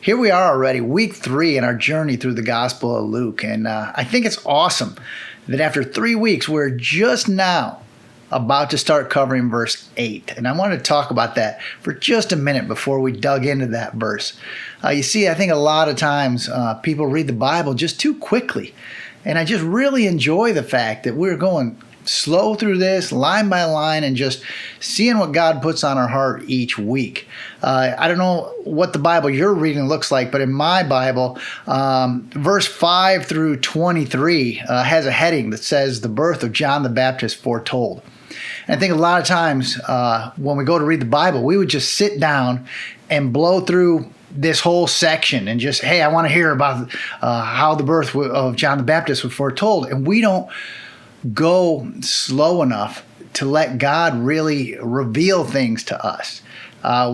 Here we are already, week 3 in our journey through the Gospel of Luke. And I think it's awesome that after 3 weeks, we're just now about to start covering verse 8. And I want to talk about that for just a minute before we dug into that verse. You see, I think a lot of times people read the Bible just too quickly. And I just really enjoy the fact that we're going slow through this, line by line, and just seeing what God puts on our heart each week. I don't know what the Bible you're reading looks like, but in my Bible, verse 5 through 23 has a heading that says, "The birth of John the Baptist foretold." And I think a lot of times when we go to read the Bible, we would just sit down and blow through this whole section and just, hey, I want to hear about how the birth of John the Baptist was foretold. And we don't go slow enough to let God really reveal things to us.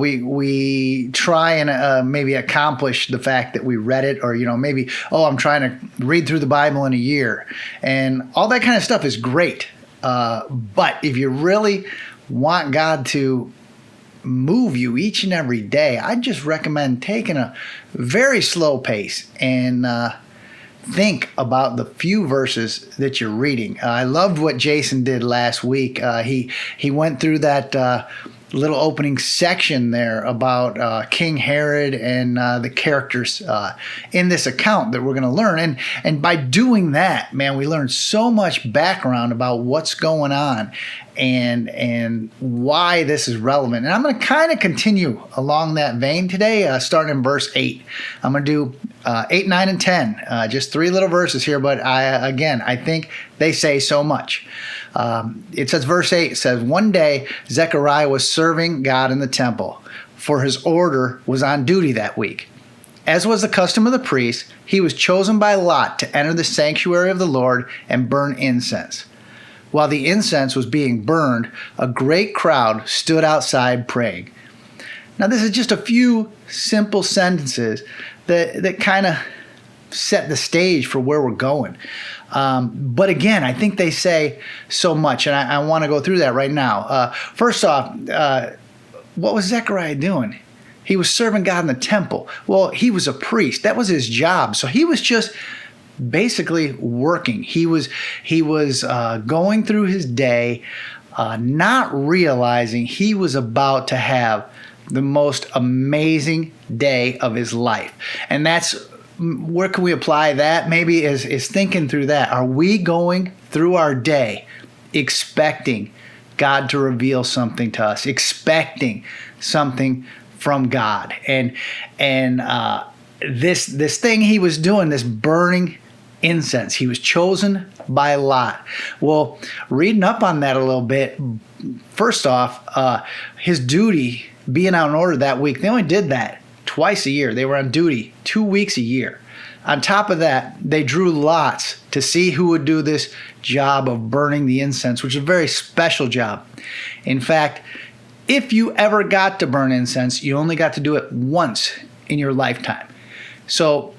We try and maybe accomplish the fact that we read it, or maybe I'm trying to read through the Bible in a year, and all that kind of stuff is great. But if you really want God to move you each and every day, I just recommend taking a very slow pace and think about the few verses that you're reading. I loved what Jason did last week. He went through that little opening section there about King Herod and the characters in this account that we're going to learn. And by doing that, man, we learned so much background about what's going on and why this is relevant. And I'm going to kind of continue along that vein today, starting in verse 8. I'm going to do 8, 9, and 10, just 3 little verses here, but I think they say so much. It says, verse 8 says, "One day Zechariah was serving God in the temple, for his order was on duty that week. As was the custom of the priests, he was chosen by lot to enter the sanctuary of the Lord and burn incense. While the incense was being burned, a great crowd stood outside praying." Now, this is just a few simple sentences that kind of set the stage for where we're going. But again, I think they say so much, and I want to go through that right now. First off, what was Zechariah doing? He was serving God in the temple. Well, he was a priest. That was his job. So he was just basically working. He was going through his day, not realizing he was about to have the most amazing day of his life. And that's where can we apply that? Maybe is thinking through that. Are we going through our day expecting God to reveal something to us, expecting something from God? And this thing he was doing, this burning incense, he was chosen by lot. Well, reading up on that a little bit, first off, his duty being out in order that week, they only did that twice a year. They were on duty 2 weeks a year. On top of that, they drew lots to see who would do this job of burning the incense, which is a very special job. In fact, if you ever got to burn incense, you only got to do it once in your lifetime. So,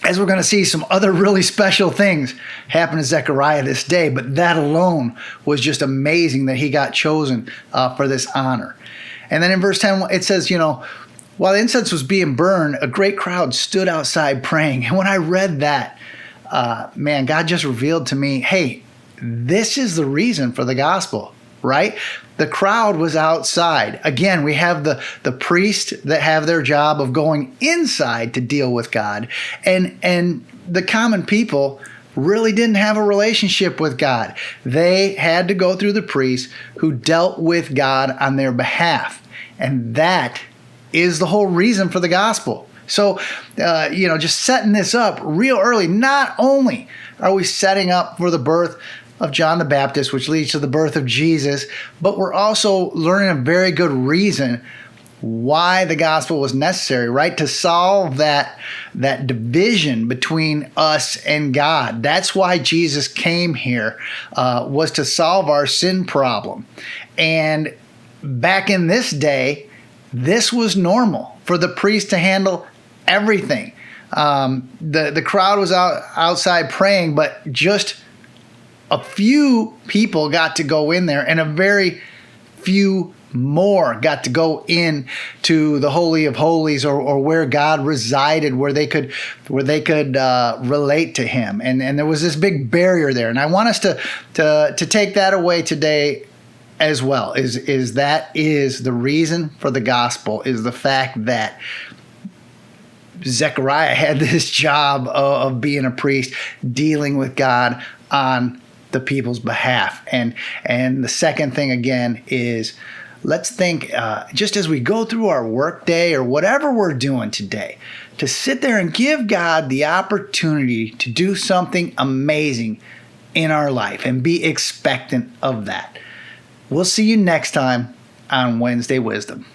as we're going to see, some other really special things happen to Zechariah this day, but that alone was just amazing that he got chosen for this honor. And then in verse 10, it says, while the incense was being burned, a great crowd stood outside praying. And when I read that, man, God just revealed to me, hey, this is the reason for the gospel, right? The crowd was outside. Again, we have the priests that have their job of going inside to deal with God. And the common people really didn't have a relationship with God. They had to go through the priests who dealt with God on their behalf. And that is the whole reason for the gospel. So, just setting this up real early, not only are we setting up for the birth of John the Baptist, which leads to the birth of Jesus, but we're also learning a very good reason why the gospel was necessary, right? To solve that division between us and God. That's why Jesus came here, was to solve our sin problem. And back in this day, this was normal for the priest to handle everything. The crowd was outside praying, but just a few people got to go in there, and a very few more got to go in to the Holy of Holies, or where God resided, where they could relate to him. And there was this big barrier there. And I want us to take that away today as well, is that is the reason for the gospel, is the fact that Zechariah had this job of being a priest, dealing with God on the people's behalf. And the second thing, again, is let's think, just as we go through our work day or whatever we're doing today, to sit there and give God the opportunity to do something amazing in our life and be expectant of that. We'll see you next time on Wednesday Wisdom.